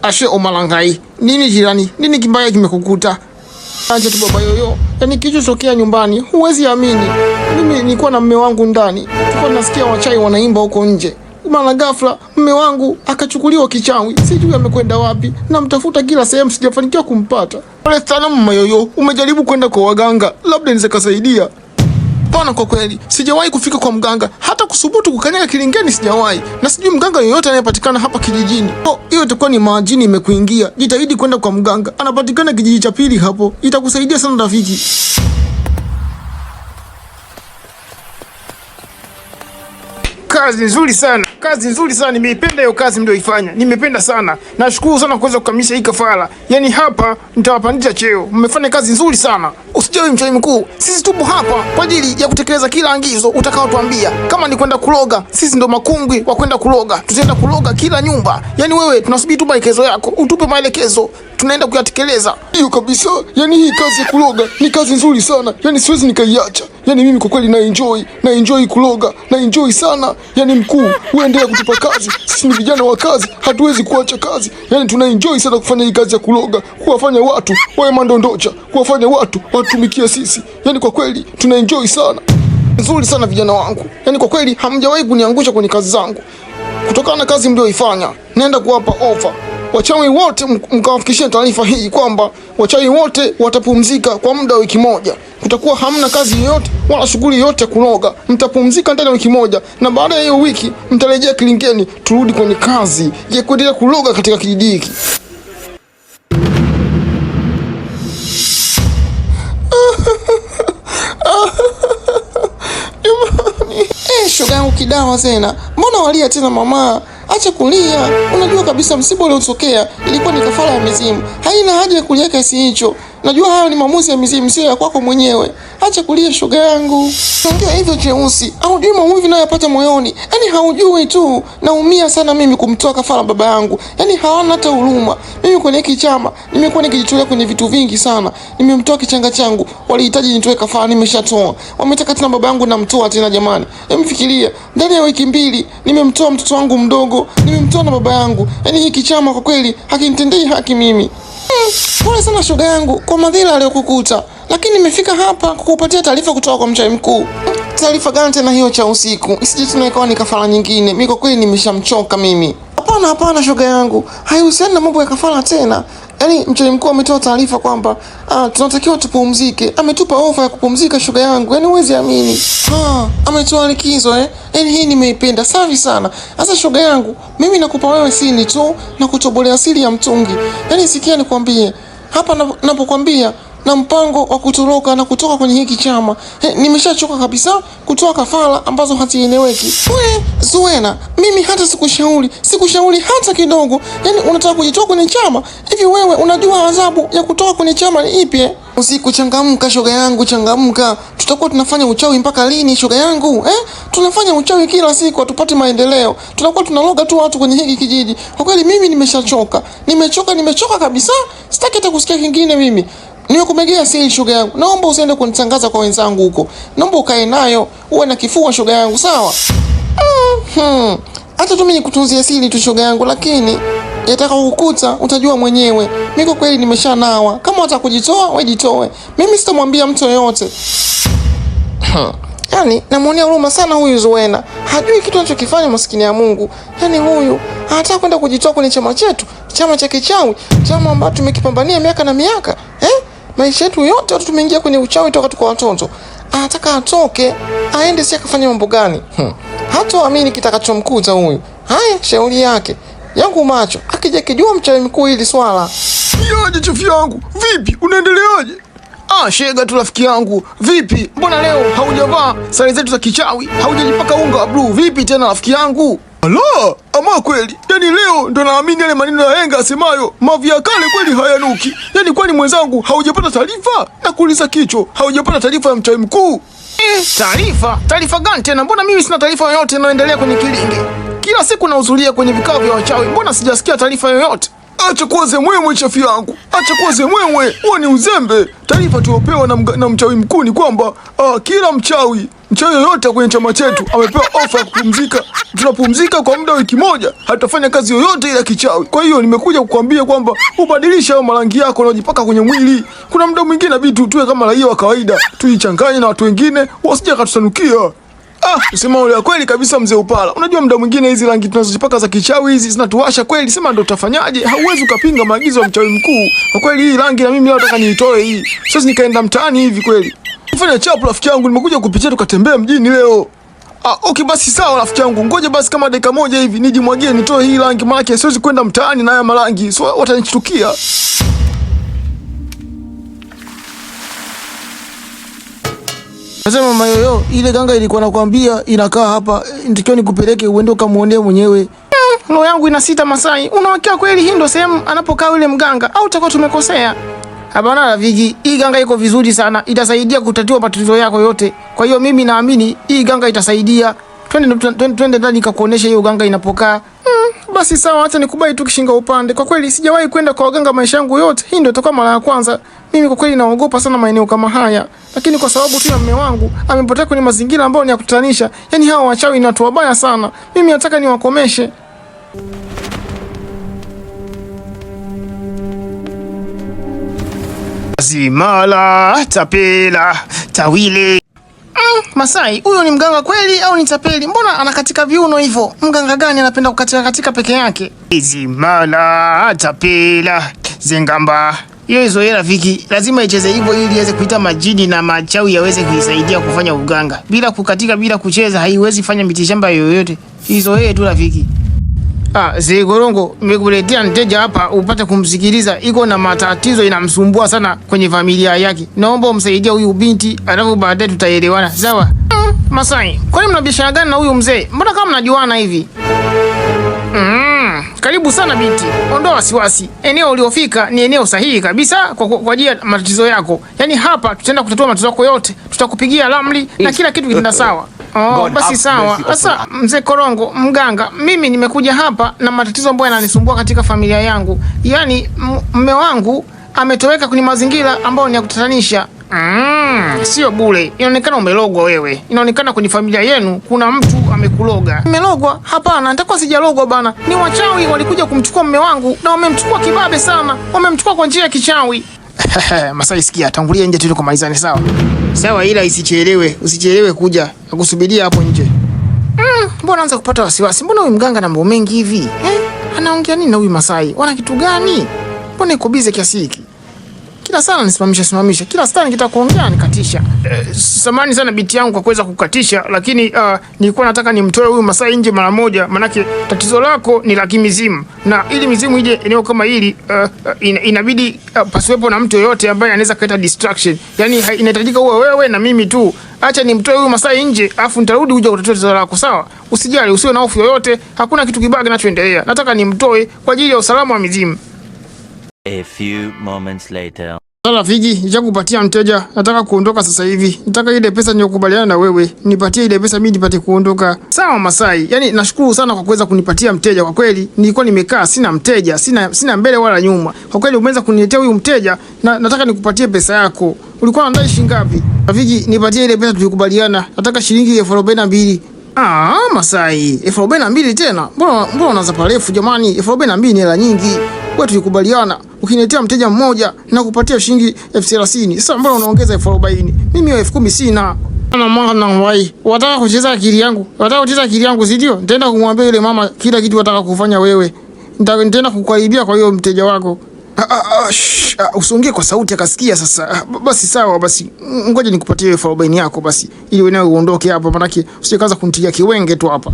Ashe Omalangai. Nini jirani? Nini kibaya kimekukuta? Acha tu baba yoyo. Yaani kilichotokea nyumbani, huwezi amini. Mimi nilikuwa na mume wangu ndani. Tulikuwa tunasikia wachai wanaimba huko nje. Mara ghafla mume wangu akachukuliwa kichawi. Sijui amekwenda wapi. Namtafuta kila sehemu sijafanikiwa kumpata. Pole sana mama yoyo. Umejaribu kwenda kwa waganga. Labda niweze kusaidia. Pana kwa kweli, sijawahi kufika kwa mganga, hata kusubutu kukanyaga kilingeni sijawahi. Na sijui mganga yoyote anayepatikana hapa kijijini. Hiyo itakuwa ni majini imekuingia. Jitahidi kwenda kwa mganga. Anapatikana kijiji cha pili hapo. Itakusaidia sana rafiki. Kazi nzuri sana. Kazi nzuri sana. Nimeipenda hiyo kazi mlioifanya. Nimependa sana. Nashukuru sana kuweza kukamilisha hii kafara. Yaani hapa nitawapandisha cheo. Mmefanya kazi nzuri sana. Usijali mchawi mkuu. Sisi tupo hapa kwa ajili ya kutekeleza kila angizo utakaotuambia. Kama ni kwenda kuloga, sisi ndo makungwi wa kwenda kuloga. Tutaenda kuloga kila nyumba. Yaani wewe tunasubiri tu maelekezo yako. Utupe maelekezo. Tunaenda kuyatekeleza. Hiyo kabisa. Yaani hii kazi ya kuloga ni kazi nzuri sana. Yaani siwezi nikaiacha. Yaani mimi kwa kweli na enjoy kuloga. Na enjoy sana. Yaani mkuu, uendelea kutupa kazi. Sisi ni vijana wa kazi, hatuwezi kuacha kazi. Yaani tuna enjoy sana kufanya hii kazi ya kuloga, kuwafanya watu wawe mandondocha, kuwafanya watu watumikie sisi. Yaani kwa kweli tuna enjoy sana. Nzuri sana vijana wangu. Yaani kwa kweli hamjawahi kuniangusha kwenye kazi zangu. Kutokana na kazi mlioifanya, naenda kuwapa ofa. Wachawi wote mkawafikishia taarifa hii kwamba wachawi wote watapumzika kwa muda wa wiki moja. Kutakuwa hamna kazi yoyote wala shughuli yoyote ya kuloga. Mtapumzika ndani ya wiki moja na baada ya hiyo wiki mtarejea kilingeni turudi kwenye kazi ya kuendelea kuloga katika kijiji hiki. Shoga yangu kidawa tena. Mbona walia tena mama? Acha kulia. Unajua kabisa msiba uliotokea ilikuwa ni kafara ya mizimu. Haina haja ya kulia kiasi hicho. Najua hayo ni maamuzi ya mizimu, sio ya kwako mwenyewe. Acha kulia shoga yangu. Ongea hivyo Cheusi. Haujui maumivu ninayopata moyoni. Yaani haujui tu. Naumia sana mimi kumtoa kafara baba yangu. Yaani hawana hata huruma. Mimi kwenye hiki chama nimekuwa nikijitolea kwenye vitu vingi sana. Nimemtoa kichanga changu. Walihitaji nitoe kafara, nimeshatoa. Wametaka tena baba yangu namtoa tena jamani. Fikiria, ndani ya wiki 2 nimemtoa mtoto wangu mdogo, nimemtoa na baba yangu. Yaani hiki chama kwa kweli hakinitendei haki mimi. Pole sana shoga yangu kwa madhila aliyokukuta. Lakini nimefika hapa kukupatia taarifa kutoka kwa mchawi mkuu. Taarifa gani tena hiyo cha usiku? Isije tena ikawa ni kafara nyingine. Mimi kwa kweli nimeshamchoka mimi. Hapana shoga yangu. Haihusiani na mambo ya kafara tena. Yaani mchawi mkuu ametoa taarifa kwamba tunatakiwa tupumzike. Ametupa ofa ya kupumzika shoga yangu. Yaani huwezi amini. Ametoa likizo Yaani hii nimeipenda safi sana. Sasa shoga yangu, mimi nakupa wewe siri tu na kutobolea siri ya mtungi. Yaani sikia nikwambie. Hapa napokuambia na mpango wa kutoroka na kutoka kwenye hiki chama. Nimeshachoka kabisa kutoa kafara ambazo hazieleweki. Wewe Zuena, mimi hata sikushauri hata kidogo. Yaani unataka kujitoa kwenye chama? Hivi wewe unajua adhabu ya kutoka kwenye chama ni ipi? Usiku changamka shoga yangu, changamka. Tutakuwa tunafanya uchawi mpaka lini shoga yangu? Tunafanya uchawi kila siku hatupati maendeleo. Tunakuwa tunaloga tu watu kwenye hiki kijiji. Kwa kweli mimi nimeshachoka. Nimechoka kabisa. Sitaki hata kusikia kingine mimi. Nimekumegea siri shoga yangu. Naomba usiende kunitangaza kwa wenzangu huko. Naomba ukae nayo, uwe na kifua shoga yangu, sawa? Hata tu mimi nikutunzia siri tu shoga yangu, lakini yataka kukukuta utajua mwenyewe. Mimi kwa kweli nimeshanawa. Kama unataka kujitoa, wewe jitoe. Mimi sitamwambia mtu yoyote. Yaani namuonea huruma sana huyu Zuena. Hajui kitu anachokifanya maskini ya Mungu. Yaani huyu anataka kwenda kujitoa kwenye chama chetu, chama cha kichawi, chama ambacho tumekipambania miaka na miaka. Maisha yetu yote watu tumeingia kwenye uchawi toka tuko watoto. Anataka atoke, aende si akafanya mambo gani? Hataamini kitakachomkuta huyu. Haya, shauri yake. Yangu macho, akija kijua mchawi mkuu hili swala. Yaje chifu yangu, vipi? Unaendeleaje? Shega tu rafiki yangu. Vipi? Mbona leo haujavaa sare zetu za kichawi? Haujajipaka unga wa blue. Vipi tena rafiki yangu? Ala, ama kweli. Yaani leo ndo naamini yale maneno ya henga asemayo, mavi ya kale kweli hayanuki. Yaani kwani mwenzangu haujapata taarifa? Nakuuliza kicho, haujapata taarifa ya mchawi mkuu? Taarifa gani tena? Mbona mimi sina taarifa yoyote inayoendelea kwenye kilinge? Kila siku nahudhuria kwenye vikao vya wachawi. Mbona sijasikia taarifa yoyote? Acha kuwa zemwemwe chafi yangu. Acha kuwa zemwemwe. Huo ni uzembe. Taarifa tuliopewa na mchawi mkuu ni kwamba kila mchawi mchawi yoyote kwenye chama chetu amepewa ofa ya kupumzika. Tunapumzika kwa muda wa wiki moja, hatutafanya kazi yoyote ile ya kichawi. Kwa hiyo nimekuja kukuambia kwamba ubadilishe hayo marangi yako unajipaka kwenye mwili. Kuna muda mwingine inabidi tuwe kama raia wa kawaida, tuichanganye na watu wengine wasije katusanukia. Sema ule kweli kabisa mzee Upala. Unajua muda mwingine hizi rangi tunazojipaka za kichawi hizi zinatuwasha kweli. Sema ndo utafanyaje? Hauwezi ukapinga maagizo ya mchawi mkuu. Kwa kweli hii rangi na mimi leo nataka niitoe hii. Sasa nikaenda mtaani hivi kweli. Fanya chapu rafiki yangu, nimekuja kupitia tukatembea mjini leo. Okay basi sawa rafiki yangu. Ngoja basi kama dakika moja hivi nijimwagie nitoe hii rangi, maana siwezi kwenda mtaani na haya marangi. So watanishtukia. Sasa mama Yoyo, ile ganga ilikuwa nakwambia inakaa hapa, nitakiwa nikupeleke uende ukamuone mwenyewe. Roho yangu inasita Masai. Unawakia kweli hii ndo sehemu anapokaa yule mganga au tutakuwa tumekosea? Hapana rafiki, hii ganga iko vizuri sana, itasaidia kutatua matatizo yako yote. Kwa hiyo mimi naamini hii ganga itasaidia. Twende ndani nikakuonesha hiyo ganga inapokaa. Basi sawa, acha nikubali tu kishinga upande. Kwa kweli sijawahi kwenda kwa waganga maisha yangu yote. Hii ndio itakuwa mara ya kwanza. Mimi kwa kweli naogopa sana maeneo kama haya. Lakini kwa sababu tu ya mume wangu amepotea kwenye mazingira ambayo ni ya kutatanisha. Yaani hawa wachawi ni watu wabaya sana. Mimi nataka niwakomeshe. Zimala, tapela, tawile. Masai, huyo ni mganga kweli au ni tapeli? Mbona anakatika viuno hivyo? Mganga gani anapenda kukatika peke yake? Zimala, tapela, zengamba. Hizo hela rafiki, lazima icheze hivyo ili iweze kuita majini na machawi yaweze kuisaidia kufanya uganga. Bila kukatika, bila kucheza haiwezi fanya mitishamba yoyote. Hizo hela tu rafiki. Zee Korongo, nimekuletea mteja hapa upate kumsikiliza. Iko na matatizo inamsumbua sana kwenye familia yake. Naomba umsaidie huyu binti, alafu baadaye tutaelewana. Sawa? Masai, kwani mna biashara gani na huyu mzee? Mbona kama mnajuana hivi? Karibu sana binti. Ondoa wasiwasi. Eneo uliofika ni eneo sahihi kabisa kwa ajili ya matatizo yako. Yaani hapa tutaenda kutatua matatizo yako yote. Tutakupigia ramli na kila kitu kitaenda sawa. Basi sawa. Sasa mzee Korongo, mganga, mimi nimekuja hapa na matatizo ambayo yananisumbua katika familia yangu. Yaani mume wangu ametoweka kwenye mazingira ambayo ni ya kutatanisha. Sio bure. Inaonekana umelogwa wewe. Inaonekana kwenye familia yenu kuna mtu amekuloga. Umelogwa? Hapana, nitakuwa sijalogwa bana. Ni wachawi walikuja kumchukua mume wangu na wamemchukua kibabe sana. Wamemchukua kwa njia ya kichawi. Masai, sikia, tangulia nje tu kumalizane, sawa? Sawa, ila usichelewe kuja. Nakusubiria hapo nje. Mbona anza kupata wasiwasi? Mbona huyu mganga na mambo mengi hivi? Anaongea nini na huyu Masai? Wana kitu gani? Mbona iko bize kiasi hiki? Kila sana nisimamisha. Kila sana nitakuongea nikatisha. Samahani sana binti yangu kwa kuweza kukatisha, lakini nilikuwa nataka nimtoe huyu Masai nje mara moja, manake tatizo lako ni la kimizimu. Na ili mizimu ije eneo kama hili inabidi pasiwepo na mtu yoyote ambaye anaweza kuleta distraction. Yaani inahitajika uwe wewe na mimi tu. Acha nimtoe huyu Masai nje, afu nitarudi uje kutatua tatizo lako, sawa? Usijali, usiwe na hofu yoyote, hakuna kitu kibaya kinachoendelea. Nataka nimtoe kwa ajili ya usalama wa mizimu. A few moments later. Rafiki, nishakupatia mteja. Nataka kuondoka sasa hivi. Nataka ile pesa niliyokubaliana na wewe. Nipatie ile pesa mimi nipate kuondoka. Sawa Masai. Yaani nashukuru sana kwa kuweza kunipatia mteja. Kwa kweli nilikuwa nimekaa sina mteja, sina mbele wala nyuma. Kwa kweli umeweza kuniletea huyu mteja na nataka nikupatie pesa yako. Ulikuwa unadai shilingi ngapi? Rafiki, nipatie ile pesa tulikubaliana. Nataka shilingi 42,000. Masai, 42,000 tena? Mbona unaanza parefu jamani? 42,000 ni hela nyingi. Wewe tulikubaliana ukiniletea mteja mmoja na kupatia shilingi 30,000. Sasa mbona unaongeza 40,000? Mimi 10,000 sina. Mwana wai, wataka kucheza akili yangu, si ndio? Nitaenda kumwambia yule mama kila kitu wataka kufanya wewe. Nitaenda kukaribia kwa hiyo mteja wako. Usiongee kwa sauti akasikia sasa. Basi sawa basi. Ngoja nikupatie 40,000 yako basi ili wewe uondoke hapa, maana usikaanza kunitia kiwenge tu hapa.